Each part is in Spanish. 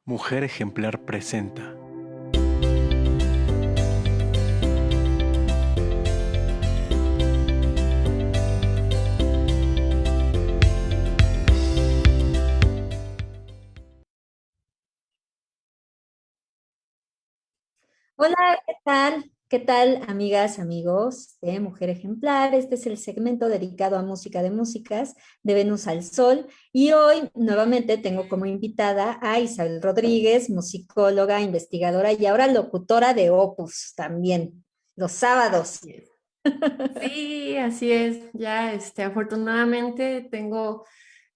Mujer Ejemplar presenta. Hola, ¿qué tal? ¿Qué tal, amigas, amigos de Mujer Ejemplar? Este es el segmento dedicado a música de músicas de Venus al Sol. Y hoy nuevamente tengo como invitada a Isabel Rodríguez, musicóloga, investigadora y ahora locutora de Opus también, los sábados. Así es. Sí, así es. Ya, afortunadamente tengo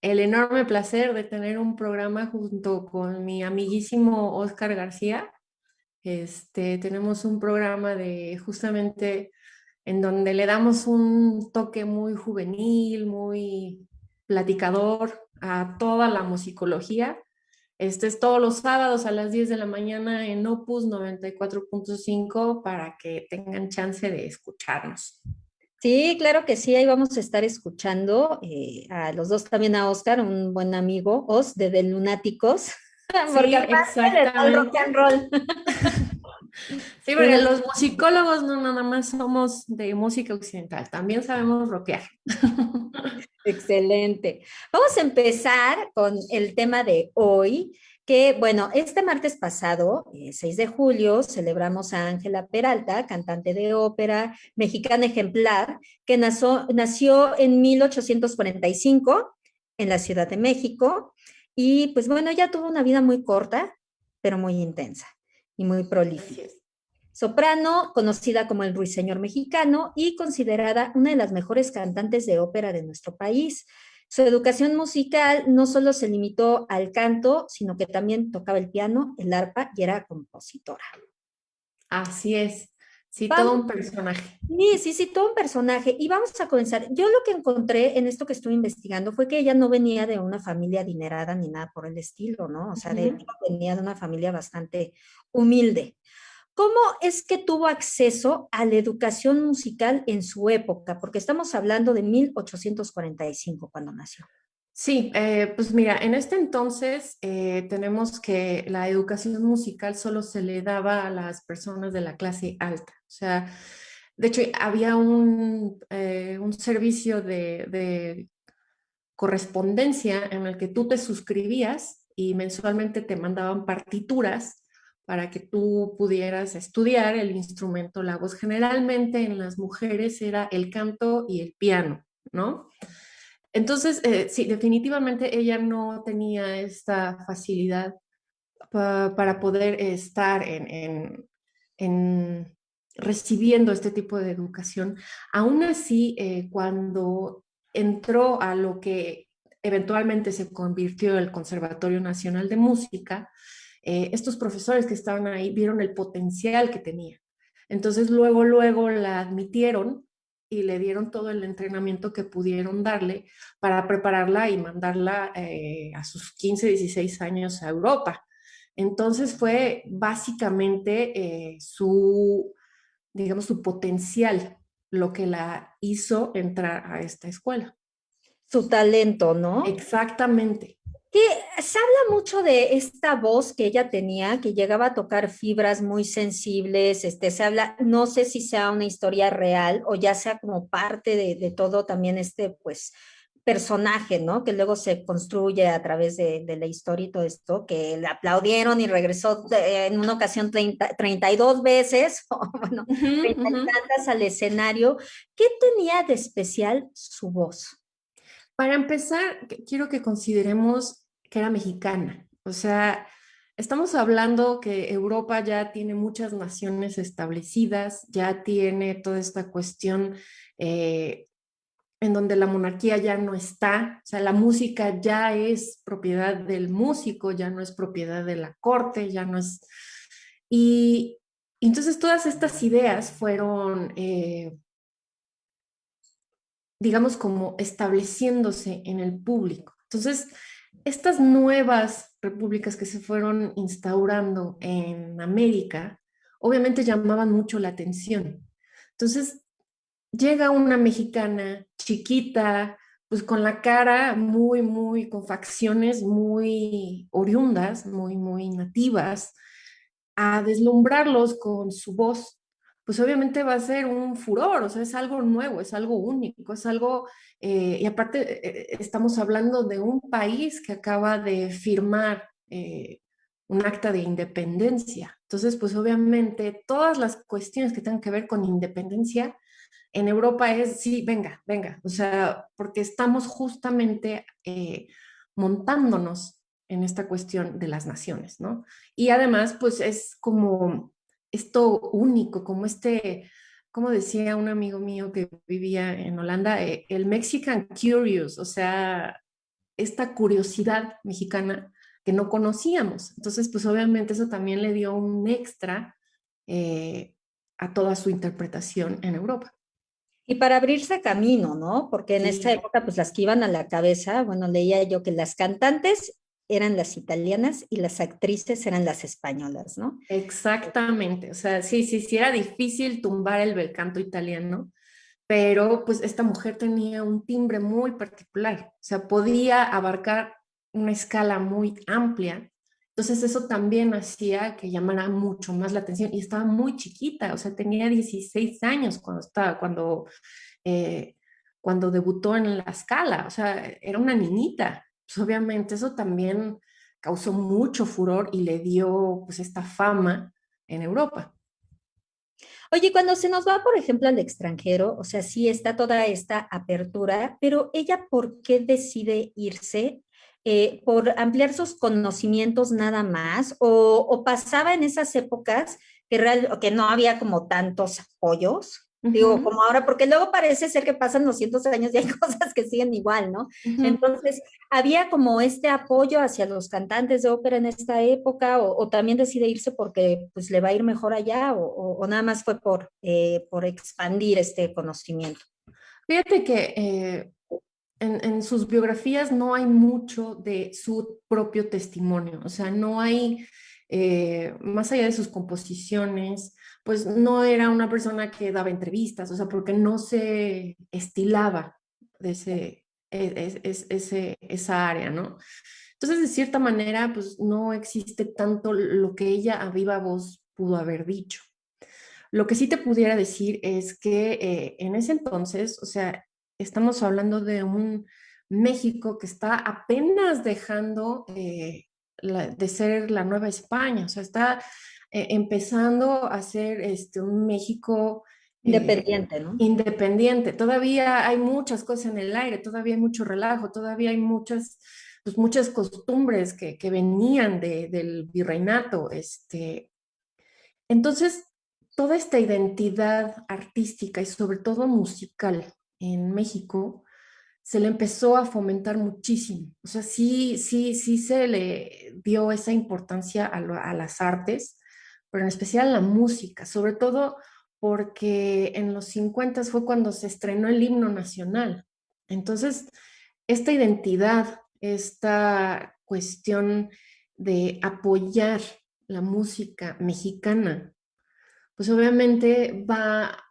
el enorme placer de tener un programa junto con mi amiguísimo Oscar García. Tenemos un programa de justamente en donde le damos un toque muy juvenil, muy platicador a toda la musicología. Este es todos los sábados a las 10 de la mañana en Opus 94.5 para que tengan chance de escucharnos. Sí, claro que sí, ahí vamos a estar escuchando a los dos, también a Oscar, un buen amigo, Os, de The Lunáticos, porque Sí, aparte le da el rock exactamente. and roll. Sí, porque los musicólogos no nada más somos de música occidental, también sabemos rockear. Excelente. Vamos a empezar con el tema de hoy, que bueno, este martes pasado, 6 de julio, celebramos a Ángela Peralta, cantante de ópera mexicana ejemplar, que nació en 1845 en la Ciudad de México. Y pues bueno, ella tuvo una vida muy corta, pero muy intensa y muy Así prolífica. es. Soprano, conocida como el Ruiseñor mexicano y considerada una de las mejores cantantes de ópera de nuestro país. Su educación musical no solo se limitó al canto, sino que también tocaba el piano, el arpa y era compositora. Así es. Sí, todo Vamos, un personaje. sí, sí, sí, todo un personaje. Y vamos a comenzar. Yo lo que encontré en esto que estuve investigando fue que ella no venía de una familia adinerada ni nada por el estilo, ¿no? O sea, de hecho, Ujú. venía de una familia bastante humilde. ¿Cómo es que tuvo acceso a la educación musical en su época? Porque estamos hablando de 1845 cuando nació. Sí, pues mira, en este entonces tenemos que la educación musical solo se le daba a las personas de la clase alta. O sea, de hecho, había un servicio de correspondencia en el que tú te suscribías y mensualmente te mandaban partituras para que tú pudieras estudiar el instrumento, la voz. Generalmente en las mujeres era el canto y el piano, ¿no? Entonces, sí, definitivamente ella no tenía esta facilidad para poder estar en recibiendo este tipo de educación. Aún así, cuando entró a lo que eventualmente se convirtió en el Conservatorio Nacional de Música, estos profesores que estaban ahí vieron el potencial que tenía. Entonces, luego la admitieron y le dieron todo el entrenamiento que pudieron darle para prepararla y mandarla a sus 15, 16 años a Europa. Entonces fue básicamente digamos, su potencial lo que la hizo entrar a esta escuela. Su talento, ¿no? Exactamente. Que se habla mucho de esta voz que ella tenía, que llegaba a tocar fibras muy sensibles. Se habla, no sé si sea una historia real o ya sea como parte de todo también pues, personaje, ¿no? Que luego se construye a través de la historia y todo esto, que le aplaudieron y regresó en una ocasión 32 veces, o bueno, Ujú, 30 y ujú. tantas al escenario. ¿Qué tenía de especial su voz? Para empezar, quiero que consideremos que era mexicana. O sea, estamos hablando que Europa ya tiene muchas naciones establecidas, ya tiene toda esta cuestión eh, en donde la monarquía ya no está, o sea, la música ya es propiedad del músico, ya no es propiedad de la corte, ya no es... Y entonces todas estas ideas fueron, digamos, como estableciéndose en el público. Entonces, estas nuevas repúblicas que se fueron instaurando en América, obviamente llamaban mucho la atención. Entonces, llega una mexicana chiquita, pues con la cara muy, muy, con facciones muy oriundas, muy, muy nativas, a deslumbrarlos con su voz, pues obviamente va a ser un furor, o sea, es algo nuevo, es algo único, es algo, y aparte estamos hablando de un país que acaba de firmar un acta de independencia. Entonces, pues obviamente todas las cuestiones que tengan que ver con independencia en Europa es, sí, venga, venga, o sea, porque estamos justamente montándonos en esta cuestión de las naciones, ¿no? Y además, pues es como esto único, como este, como decía un amigo mío que vivía en Holanda, el Mexican Curious, o sea, esta curiosidad mexicana que no conocíamos. Entonces, pues obviamente eso también le dio un extra eh, a toda su interpretación en Europa. Y para abrirse camino, ¿no? Porque en esta Sí, época, pues las que iban a la cabeza, bueno, leía yo que las cantantes eran las italianas y las actrices eran las españolas, ¿no? exactamente. O sea, sí, sí, sí, era difícil tumbar el bel canto italiano, pero pues esta mujer tenía un timbre muy particular. O sea, podía abarcar una escala muy amplia. Entonces eso también hacía que llamara mucho más la atención y estaba muy chiquita, o sea, tenía 16 años eh, cuando debutó en la Scala, o sea, era una niñita. Pues obviamente eso también causó mucho furor y le dio pues esta fama en Europa. Oye, cuando se nos va, por ejemplo, al extranjero, o sea, sí está toda esta apertura, pero ella, ¿por qué decide irse? ¿Por ampliar sus conocimientos nada más? ¿O pasaba en esas épocas que no había como tantos apoyos? Digo, Ujú, como ahora, porque luego parece ser que pasan 200 años y hay cosas que siguen igual, ¿no? ujú. Entonces, ¿había como este apoyo hacia los cantantes de ópera en esta época o también decide irse porque pues le va a ir mejor allá o nada más fue por expandir este conocimiento? Fíjate que en sus biografías no hay mucho de su propio testimonio, o sea, no hay, más allá de sus composiciones, pues no era una persona que daba entrevistas, o sea, porque no se estilaba de esa área, ¿no? Entonces, de cierta manera, pues no existe tanto lo que ella a viva voz pudo haber dicho. Lo que sí te pudiera decir es que en ese entonces, o sea, estamos hablando de un México que está apenas dejando de ser la Nueva España, o sea, está empezando a ser un México Independiente, ¿no? independiente. Todavía hay muchas cosas en el aire, todavía hay mucho relajo, todavía hay muchas, pues, muchas costumbres que venían del virreinato. Entonces, toda esta identidad artística y sobre todo musical en México se le empezó a fomentar muchísimo. O sea, sí, sí, sí se le dio esa importancia a las artes, pero en especial a la música, sobre todo porque en los 50 fue cuando se estrenó el himno nacional. Entonces, esta identidad, esta cuestión de apoyar la música mexicana, pues obviamente va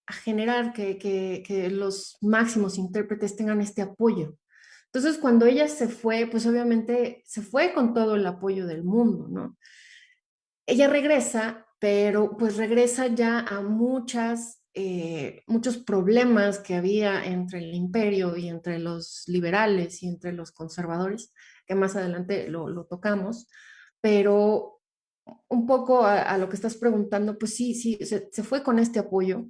a generar que los máximos intérpretes tengan este apoyo. Entonces, cuando ella se fue, pues obviamente se fue con todo el apoyo del mundo, ¿no? Ella regresa, pero pues regresa ya a muchos problemas que había entre el imperio y entre los liberales y entre los conservadores, que más adelante lo tocamos, pero un poco a lo que estás preguntando, pues sí, sí, se fue con este apoyo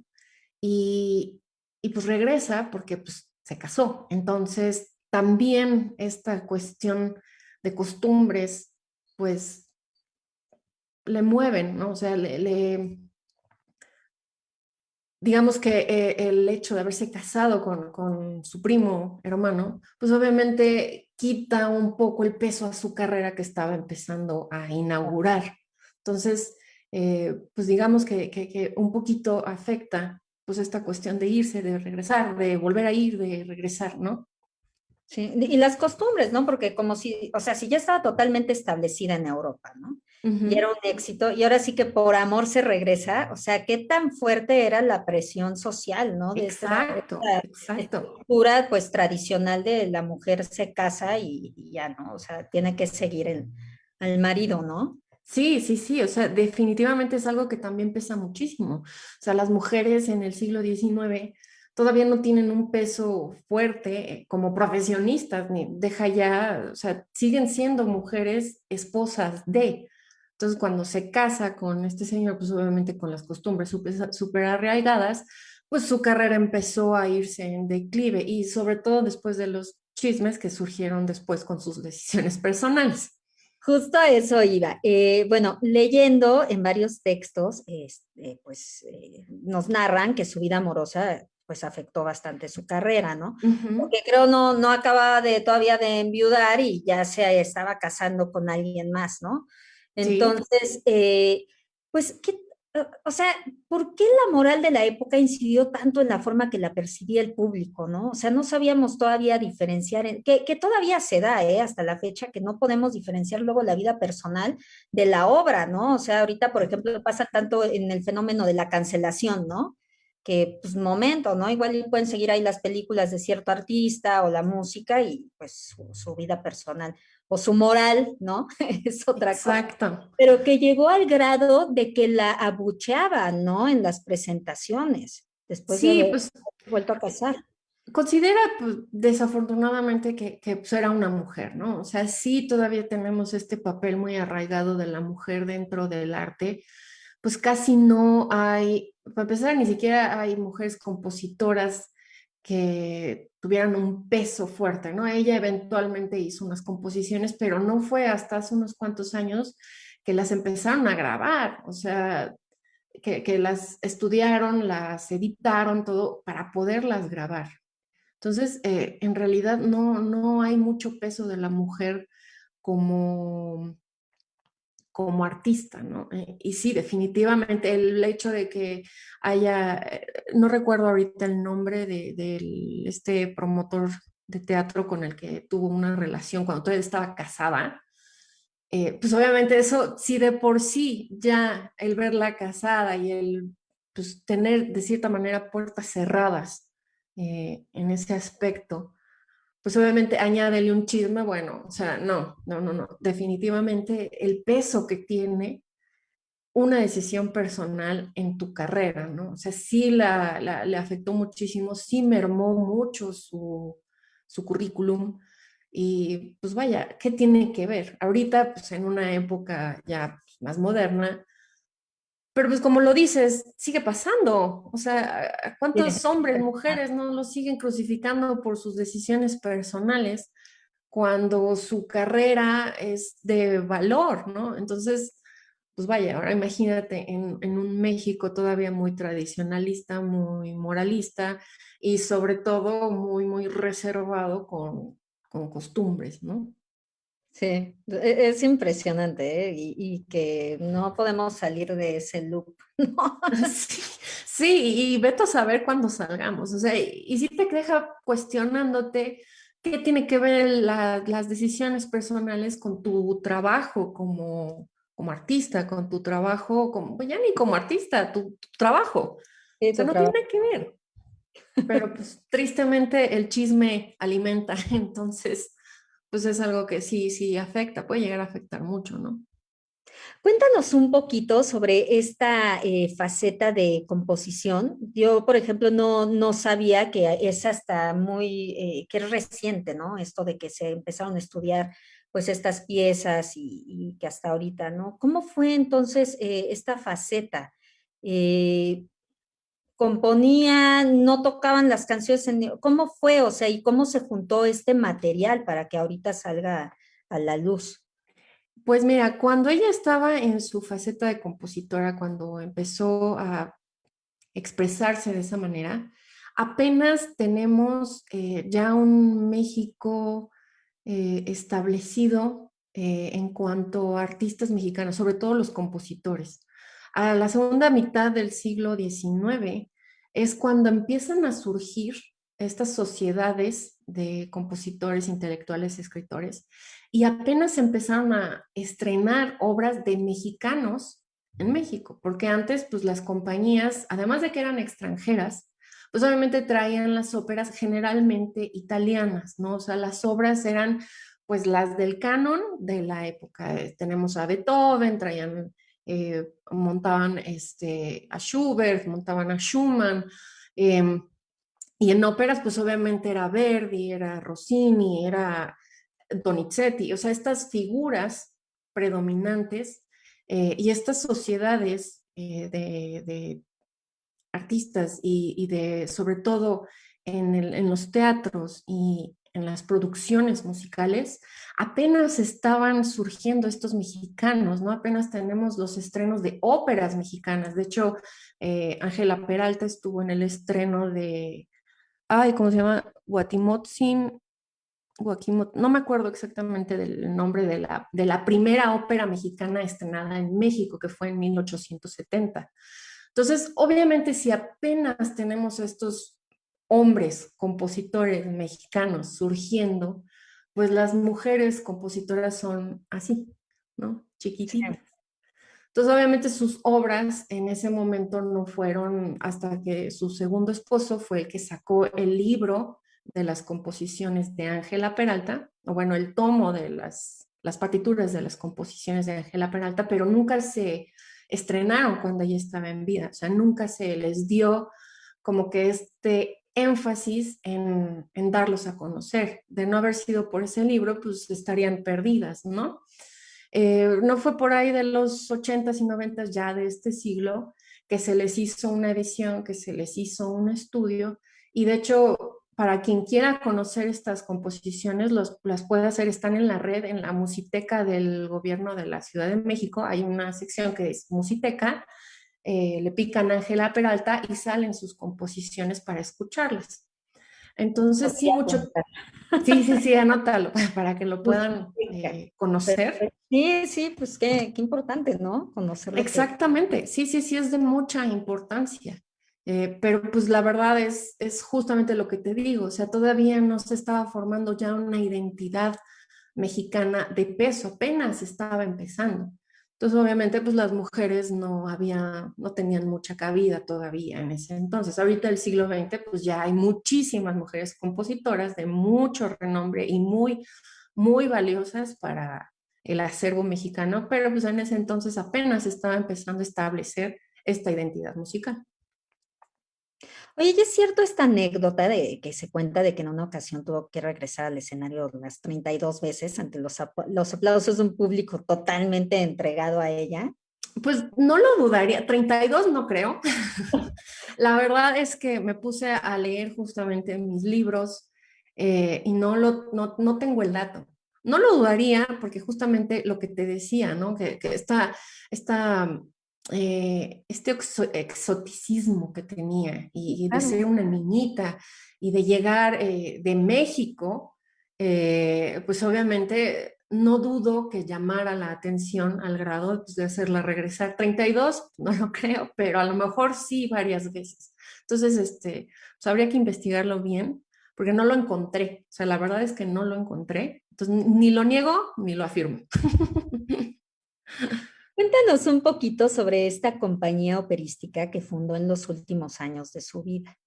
y, y pues regresa porque pues se casó. Entonces, también esta cuestión de costumbres, pues le mueven, ¿no? O sea, digamos que el hecho de haberse casado con su primo hermano, pues obviamente quita un poco el peso a su carrera que estaba empezando a inaugurar. Entonces, pues digamos que un poquito afecta pues esta cuestión de irse, de regresar, de volver a ir, de regresar, ¿no? Sí, y las costumbres, ¿no? Porque como si, o sea, si ya estaba totalmente establecida en Europa, ¿no? Y era Ujú. un éxito, y ahora sí que por amor se regresa, o sea, qué tan fuerte era la presión social, ¿no? De Exacto, esta exacto. estructura, pues, tradicional de la mujer se casa y ya, ¿no? O sea, tiene que seguir al marido, ¿no? Sí, sí, sí, o sea, definitivamente es algo que también pesa muchísimo. O sea, las mujeres en el siglo XIX todavía no tienen un peso fuerte como profesionistas, ni deja ya, o sea, siguen siendo mujeres esposas de. Entonces, cuando se casa con este señor, pues obviamente con las costumbres súper arraigadas, pues su carrera empezó a irse en declive y sobre todo después de los chismes que surgieron después con sus decisiones personales. Justo a eso iba. Bueno, leyendo en varios textos, pues nos narran que su vida amorosa pues afectó bastante su carrera, ¿no? Ujú. Porque creo no acababa de todavía de enviudar y ya se estaba casando con alguien más, ¿no? Sí. Entonces, pues, o sea, ¿por qué la moral de la época incidió tanto en la forma que la percibía el público, ¿no? O sea, no sabíamos todavía diferenciar, que todavía se da, ¿eh? Hasta la fecha, que no podemos diferenciar luego la vida personal de la obra, ¿no? O sea, ahorita, por ejemplo, pasa tanto en el fenómeno de la cancelación, ¿no? Que, pues, momento, ¿no? Igual y pueden seguir ahí las películas de cierto artista o la música y, pues, su vida personal o su moral, ¿no? Es otra cosa, Exacto. pero que llegó al grado de que la abucheaban, ¿no? En las presentaciones, después de Sí, haber pues vuelto a casar. considera pues, desafortunadamente que pues, era una mujer, ¿no? O sea, sí todavía tenemos este papel muy arraigado de la mujer dentro del arte, pues casi no hay, para empezar, ni siquiera hay mujeres compositoras que tuvieran un peso fuerte, ¿no? Ella eventualmente hizo unas composiciones, pero no fue hasta hace unos cuantos años que las empezaron a grabar, o sea, que las estudiaron, las editaron, todo para poderlas grabar. Entonces, en realidad no hay mucho peso de la mujer como, como artista, ¿no? Y sí, definitivamente el hecho de que haya, no recuerdo ahorita el nombre de este promotor de teatro con el que tuvo una relación cuando todavía estaba casada, pues obviamente eso, sí de por sí ya el verla casada y el pues, tener de cierta manera puertas cerradas en ese aspecto, pues obviamente añádele un chisme, bueno, o sea, no, definitivamente el peso que tiene una decisión personal en tu carrera, ¿no? O sea, sí le afectó muchísimo, sí mermó mucho su currículum y pues vaya, ¿qué tiene que ver? Ahorita, pues en una época ya pues, más moderna, pero pues como lo dices, sigue pasando. O sea, ¿a ¿cuántos hombres, mujeres no lo siguen crucificando por sus decisiones personales cuando su carrera es de valor, ¿no? Entonces, pues vaya, ahora imagínate en un México todavía muy tradicionalista, muy moralista y sobre todo muy reservado con costumbres, ¿no? Sí, es impresionante, ¿eh? Y que no podemos salir de ese loop, ¿no? Sí, sí, y vete a saber cuándo salgamos. O sea, y sí te deja cuestionándote qué tiene que ver las decisiones personales con tu trabajo como artista, con tu trabajo, como, pues ya ni como artista, tu trabajo. O Sí, sea, tu no tiene trabajo. nada que ver. Pero pues tristemente el chisme alimenta, entonces, pues es algo que sí afecta, puede llegar a afectar mucho, ¿no? Cuéntanos un poquito sobre esta faceta de composición. Yo, por ejemplo, no sabía que es hasta que es reciente, ¿no? Esto de que se empezaron a estudiar pues estas piezas y que hasta ahorita, ¿no? ¿Cómo fue entonces esta faceta? Eh, ¿Componían, no tocaban las canciones? ¿Cómo fue? O sea, ¿y cómo se juntó este material para que ahorita salga a la luz? Pues mira, cuando ella estaba en su faceta de compositora, cuando empezó a expresarse de esa manera, apenas tenemos ya un México establecido en cuanto a artistas mexicanos, sobre todo los compositores. A la segunda mitad del siglo XIX es cuando empiezan a surgir estas sociedades de compositores, intelectuales, escritores, y apenas empezaron a estrenar obras de mexicanos en México, porque antes pues las compañías, además de que eran extranjeras, pues obviamente traían las óperas generalmente italianas, ¿no? O sea, las obras eran pues las del canon de la época. Tenemos a Beethoven, traían, montaban a Schubert, montaban a Schumann, eh, y en óperas pues obviamente era Verdi, era Rossini, era Donizetti, o sea, estas figuras predominantes y estas sociedades de artistas y de, sobre todo en los teatros y en las producciones musicales, apenas estaban surgiendo estos mexicanos, ¿no? Apenas tenemos los estrenos de óperas mexicanas. De hecho, Ángela Peralta estuvo en el estreno de, ay, ¿cómo se llama? Guatimotzin, no me acuerdo exactamente del nombre de la primera ópera mexicana estrenada en México, que fue en 1870. Entonces, obviamente, si apenas tenemos estos hombres compositores mexicanos surgiendo, pues las mujeres compositoras son así, ¿no? Chiquititas. Entonces, obviamente, sus obras en ese momento no fueron hasta que su segundo esposo fue el que sacó el libro de las composiciones de Ángela Peralta, o bueno, el tomo de las partituras de las composiciones de Ángela Peralta, pero nunca se estrenaron cuando ella estaba en vida, o sea, nunca se les dio como que este énfasis en darlos a conocer. De no haber sido por ese libro, pues estarían perdidas, ¿no? No fue por ahí de los 80s y 90s ya de este siglo que se les hizo una edición, que se les hizo un estudio, y de hecho, para quien quiera conocer estas composiciones, las puede hacer, están en la red, en la Musiteca del Gobierno de la Ciudad de México, hay una sección que es Musiteca, le pican Ángela Peralta y salen sus composiciones para escucharlas. Entonces, sí, mucho, sí, anótalo para que lo puedan conocer. Sí, sí, pues qué importante, ¿no? Conocer lo que... Exactamente, sí, es de mucha importancia. Pero pues la verdad es justamente lo que te digo, o sea, todavía no se estaba formando ya una identidad mexicana de peso, apenas estaba empezando. Entonces, obviamente, pues las mujeres no tenían mucha cabida todavía en ese entonces. Ahorita el siglo XX, pues ya hay muchísimas mujeres compositoras de mucho renombre y muy valiosas para el acervo mexicano, pero pues en ese entonces apenas estaba empezando a establecer esta identidad musical. Oye, ¿y es cierto esta anécdota de que se cuenta de que en una ocasión tuvo que regresar al escenario las 32 veces ante los aplausos de un público totalmente entregado a ella? Pues no lo dudaría, 32 no creo. La verdad es que me puse a leer justamente mis libros y no tengo el dato. No lo dudaría porque justamente lo que te decía, ¿no? Que este exoticismo que tenía y de Claro. ser una niñita y de llegar de México, pues obviamente no dudo que llamara la atención al grado pues, de hacerla regresar. 32, no lo creo, pero a lo mejor sí varias veces. Entonces, pues habría que investigarlo bien, porque no lo encontré. O sea, la verdad es que no lo encontré. Entonces, ni lo niego ni lo afirmo. Cuéntanos un poquito sobre esta compañía operística que fundó en los últimos años de su vida.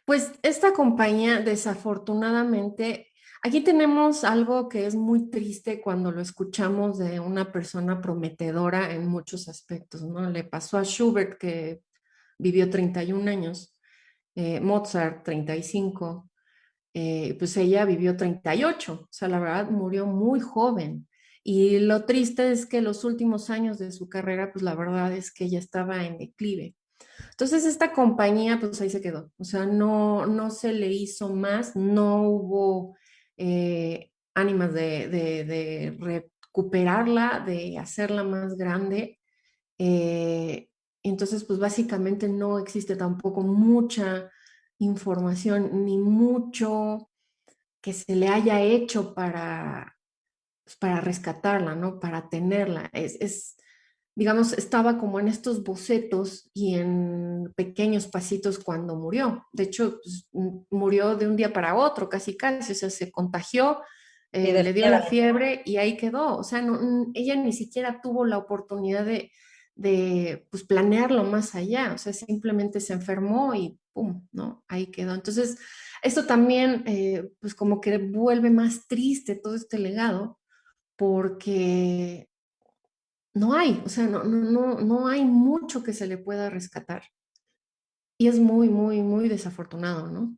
Pues esta compañía, desafortunadamente, aquí tenemos algo que es muy triste cuando lo escuchamos de una persona prometedora en muchos aspectos, ¿no? Le pasó a Schubert, que vivió 31 años, Mozart 35, pues ella vivió 38, o sea, la verdad murió muy joven. Y lo triste es que los últimos años de su carrera, pues la verdad es que ella estaba en declive. Entonces esta compañía pues ahí se quedó, o sea, no se le hizo más, no hubo ánimas de recuperarla, de hacerla más grande. eh, entonces pues básicamente no existe tampoco mucha información ni mucho que se le haya hecho para, pues, para rescatarla, ¿no? Para tenerla. digamos, estaba como en estos bocetos y en pequeños pasitos cuando murió. De hecho, pues, murió de un día para otro, casi casi, o sea, se contagió, Y de le dio la fiebre y ahí quedó. O sea, ella ni siquiera tuvo la oportunidad de pues, planearlo más allá. O sea, simplemente se enfermó y pum, ¿no? Ahí quedó. Entonces, esto también, pues como que vuelve más triste todo este legado porque no hay, o sea, no hay mucho que se le pueda rescatar. Y es muy, muy, muy desafortunado, ¿no?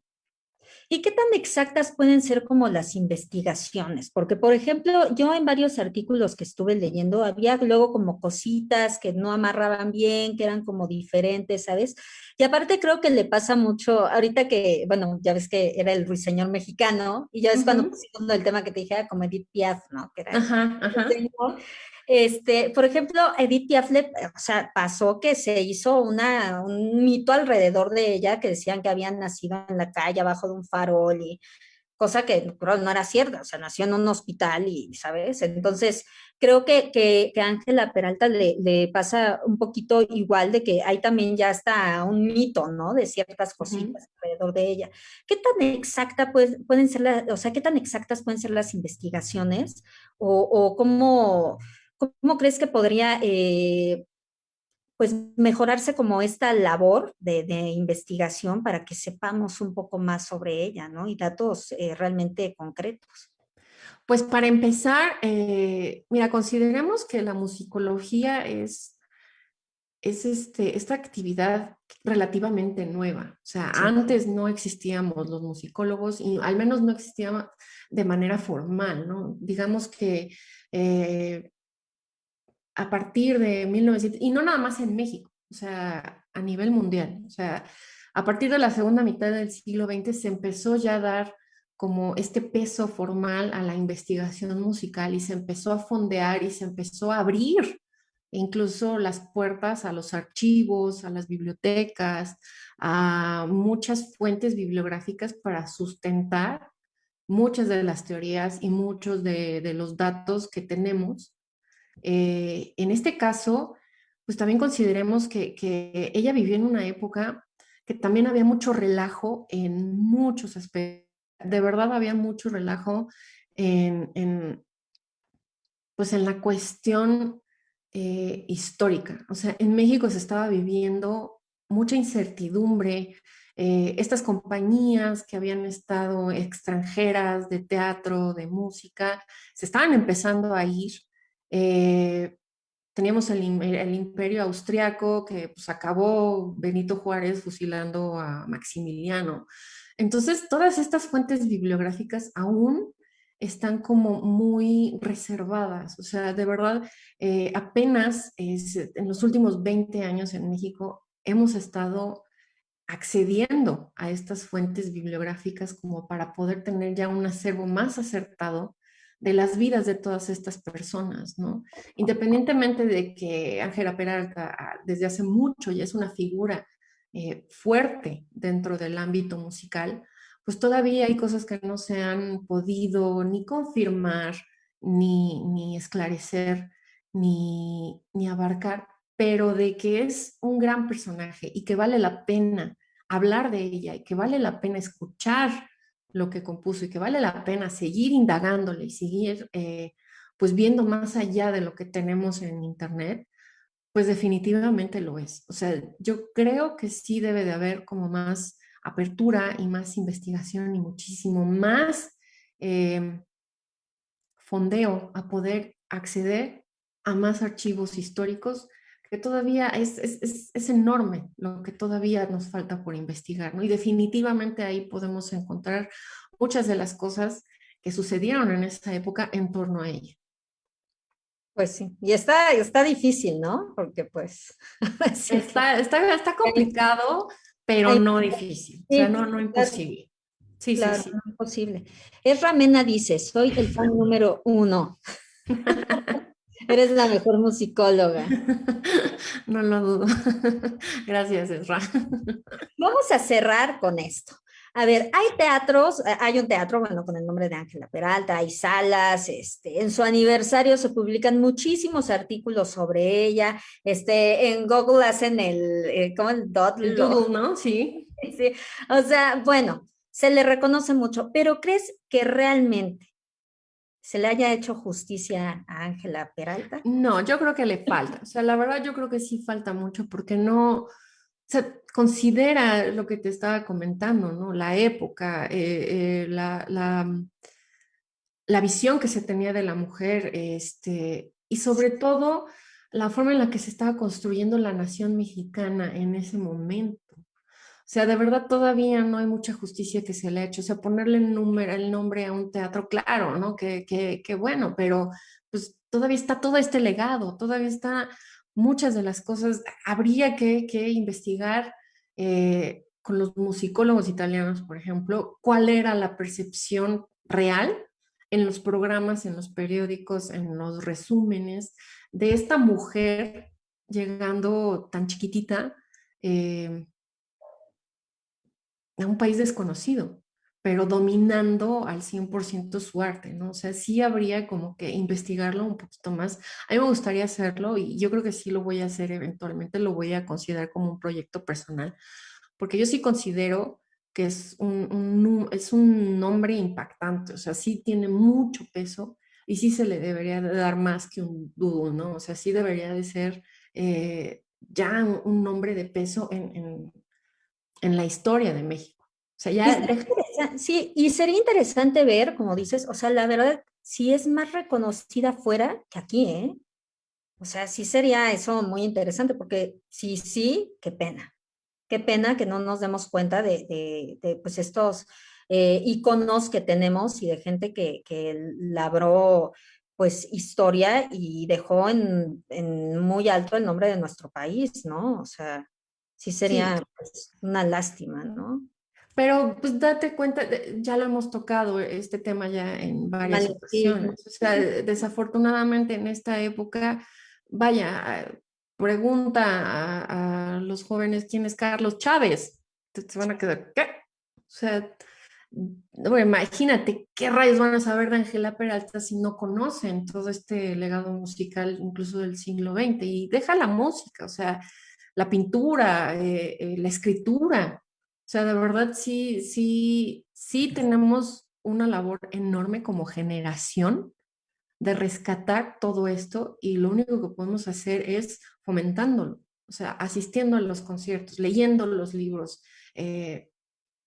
¿Y qué tan exactas pueden ser como las investigaciones? Porque, por ejemplo, yo en varios artículos que estuve leyendo, había luego como cositas que no amarraban bien, que eran como diferentes, ¿sabes? Y aparte creo que le pasa mucho, ahorita que, bueno, ya ves que era el ruiseñor mexicano, y ya ves cuando Ujú. pusimos el tema que te dije, como Edith Piaf, ¿no? Que era el Ajá, ajá. ruiseñor. Por ejemplo, Edith Piaf, o sea, pasó que se hizo un mito alrededor de ella que decían que había nacido en la calle abajo de un farol y cosa que creo no era cierta, o sea, nació en un hospital y, ¿sabes? Entonces, creo que a Ángela Peralta le pasa un poquito igual de que hay también ya está un mito, ¿no? De ciertas Ujú. cositas alrededor de ella. ¿Qué tan exacta pueden ser o sea, qué tan exactas pueden ser las investigaciones o cómo crees que podría pues mejorarse como esta labor de investigación para que sepamos un poco más sobre ella, ¿no? Y datos realmente concretos. Pues para empezar, mira, consideremos que la musicología es esta actividad relativamente nueva. O sea, Sí. antes no existíamos los musicólogos y al menos no existía de manera formal, ¿no? Digamos que eh, a partir de 1900, y no nada más en México, o sea, a nivel mundial, o sea, a partir de la segunda mitad del siglo XX se empezó ya a dar como este peso formal a la investigación musical y se empezó a fondear y se empezó a abrir incluso las puertas a los archivos, a las bibliotecas, a muchas fuentes bibliográficas para sustentar muchas de las teorías y muchos de los datos que tenemos. En este caso, pues también consideremos que ella vivió en una época que también había mucho relajo en muchos aspectos. De verdad había mucho relajo en, pues en la cuestión histórica. O sea, en México se estaba viviendo mucha incertidumbre. Estas compañías que habían estado extranjeras de teatro, de música, se estaban empezando a ir. Eh, Teníamos el imperio austriaco que pues acabó Benito Juárez fusilando a Maximiliano. Entonces, todas estas fuentes bibliográficas aún están como muy reservadas. O sea, de verdad, apenas en los últimos 20 años en México hemos estado accediendo a estas fuentes bibliográficas como para poder tener ya un acervo más acertado de las vidas de todas estas personas, ¿no? Independientemente de que Ángela Peralta desde hace mucho ya es una figura fuerte dentro del ámbito musical, pues todavía hay cosas que no se han podido ni confirmar, ni esclarecer, ni abarcar, pero de que es un gran personaje y que vale la pena hablar de ella y que vale la pena escuchar lo que compuso y que vale la pena seguir indagándole y seguir pues viendo más allá de lo que tenemos en internet, pues definitivamente lo es. O sea, yo creo que sí debe de haber como más apertura y más investigación y muchísimo más eh, fondeo a poder acceder a más archivos históricos que todavía es enorme lo que todavía nos falta por investigar, ¿no? Y definitivamente ahí podemos encontrar muchas de las cosas que sucedieron en esa época en torno a ella. Pues sí, y está difícil, ¿no? Porque pues, así que Está hay, complicado, pero hay- no difícil, o sea, sí, no claro, imposible. Sí, sí, claro, sí. no es posible. Esra Mena dice, soy el fan número uno. Eres la mejor musicóloga. No lo dudo. Gracias, Ezra. Vamos a cerrar con esto. A ver, hay teatros, hay un teatro, bueno, con el nombre de Ángela Peralta, hay salas, en su aniversario se publican muchísimos artículos sobre ella, en Google hacen ¿cómo el El Doodle? doodle, ¿no? Sí. Sí, o sea, bueno, se le reconoce mucho, pero ¿crees que realmente se le haya hecho justicia a Ángela Peralta? No, yo creo que le falta. O sea, la verdad yo creo que sí falta mucho porque no, o sea, considera lo que te estaba comentando, ¿no? La época, la visión que se tenía de la mujer, y sobre todo la forma en la que se estaba construyendo la nación mexicana en ese momento. O sea, de verdad todavía no hay mucha justicia que se le ha hecho. O sea, ponerle el nombre a un teatro, claro, ¿no? Que bueno, pero pues todavía está todo este legado, todavía está muchas de las cosas. Habría que investigar con los musicólogos italianos, por ejemplo, cuál era la percepción real en los programas, en los periódicos, en los resúmenes de esta mujer llegando tan chiquitita. eh, a un país desconocido, pero dominando al 100% su arte, ¿no? O sea, sí habría como que investigarlo un poquito más. A mí me gustaría hacerlo y yo creo que sí lo voy a hacer eventualmente, lo voy a considerar como un proyecto personal, porque yo sí considero que es un nombre impactante, o sea, sí tiene mucho peso y sí se le debería de dar más que un doodle, ¿no? O sea, sí debería de ser ya un nombre de peso en la historia de México. O sea, Y ya sería sí, y sería interesante ver, como dices, o sea, la verdad, sí es más reconocida fuera que aquí, ¿eh? O sea, sí sería eso muy interesante, porque sí, sí, qué pena. Qué pena que no nos demos cuenta de, pues estos íconos que tenemos y de gente que labró pues historia y dejó en muy alto el nombre de nuestro país, ¿no? O sea, sí sí, sería pues, una lástima, ¿no? pero pues date cuenta, ya lo hemos tocado este tema ya en varias Vale, sí, ocasiones. O sea, desafortunadamente en esta época, vaya, pregunta a los jóvenes quién es Carlos Chávez. Se van a quedar, ¿qué? O sea, bueno, imagínate qué rayos van a saber de Ángela Peralta si no conocen todo este legado musical, incluso del siglo XX. Y deja la música, o sea, la pintura, la escritura. O sea, de verdad sí, sí, sí tenemos una labor enorme como generación de rescatar todo esto y lo único que podemos hacer es fomentándolo, o sea, asistiendo a los conciertos, leyendo los libros,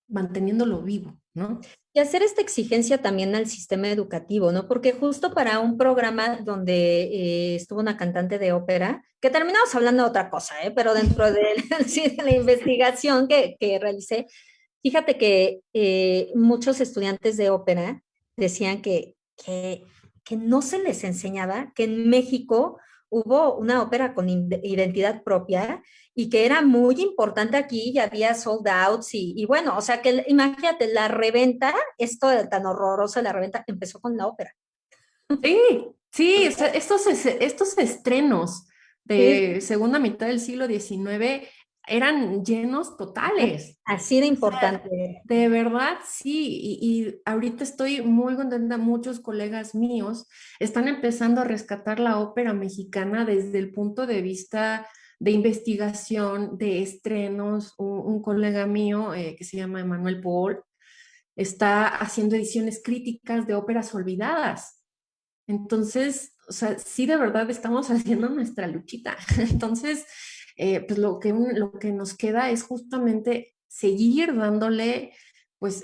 manteniéndolo vivo, ¿no? y hacer esta exigencia también al sistema educativo, ¿no? Porque justo para un programa donde estuvo una cantante de ópera, que terminamos hablando de otra cosa, ¿eh? Pero dentro de, sí, de la investigación que realicé, fíjate que muchos estudiantes de ópera decían que no se les enseñaba que en México hubo una ópera con identidad propia y que era muy importante aquí, ya había sold outs y bueno, o sea que imagínate, la reventa, esto de tan horroroso, la reventa empezó con la ópera. Sí, O sí, o sea, sea, estos estrenos sí, de segunda mitad del siglo XIX eran llenos totales. así de O sea, importante. de verdad, sí, y ahorita estoy muy contenta, muchos colegas míos están empezando a rescatar la ópera mexicana desde el punto de vista de investigación, de estrenos. Un colega mío que se llama Emanuel Paul está haciendo ediciones críticas de óperas olvidadas. Entonces, o sea, sí de verdad estamos haciendo nuestra luchita. Entonces, pues lo que nos queda es justamente seguir dándole, pues,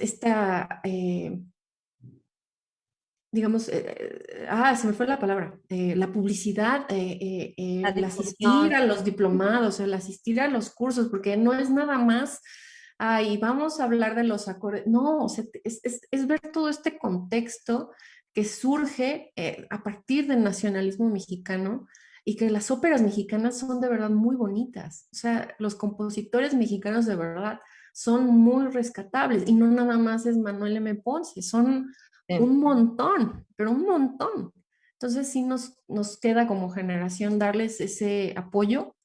digamos, se me fue la palabra, la publicidad, La el asistir difusión. a los diplomados, el asistir a los cursos, porque no es nada más, ay, vamos a hablar de los acordes, no, o sea, es ver todo este contexto que surge a partir del nacionalismo mexicano y que las óperas mexicanas son de verdad muy bonitas, o sea, los compositores mexicanos de verdad son muy rescatables y no nada más es Manuel M. Ponce, son Sí. un montón, pero un montón. Entonces sí nos queda como generación darles ese apoyo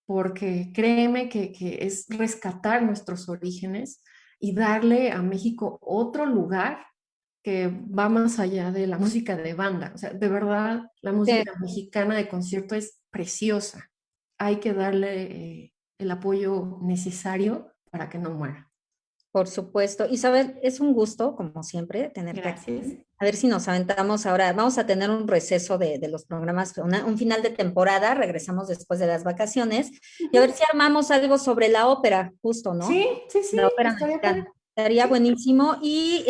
porque créeme que es rescatar nuestros orígenes y darle a México otro lugar que va más allá de la música de banda. O sea, de verdad, la Sí, música mexicana de concierto es preciosa. Hay que darle el apoyo necesario para que no muera. por supuesto. Isabel, es un gusto, como siempre, tenerte aquí. Gracias. A ver si nos aventamos ahora. Vamos a tener un receso de los programas, un final de temporada. Regresamos después de las vacaciones y a ver Ujú. si armamos algo sobre la ópera, justo, ¿no? Sí, sí, sí, La ópera estaría padre. mexicana. Estaría Sí. buenísimo. Y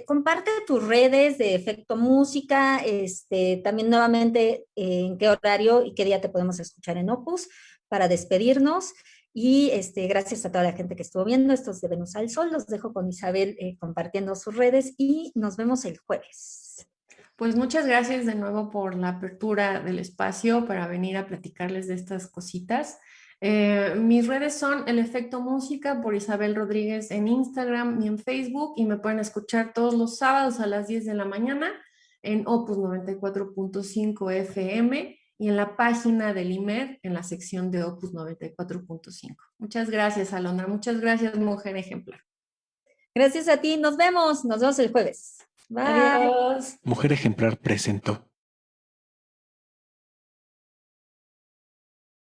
comparte tus redes de Efecto Música, también nuevamente en qué horario y qué día te podemos escuchar en Opus para despedirnos. Y gracias a toda la gente que estuvo viendo estos de Venus al Sol. Los dejo con Isabel compartiendo sus redes y nos vemos el jueves. Pues muchas gracias de nuevo por la apertura del espacio para venir a platicarles de estas cositas. Mis redes son El Efecto Música por Isabel Rodríguez en Instagram y en Facebook y me pueden escuchar todos los sábados a las 10 de la mañana en Opus 94.5 FM y en la página del IMER en la sección de Opus 94.5. Muchas gracias, Alondra. Muchas gracias, mujer ejemplar. Gracias a ti. Nos vemos el jueves. Bye. Adiós. Mujer Ejemplar presentó.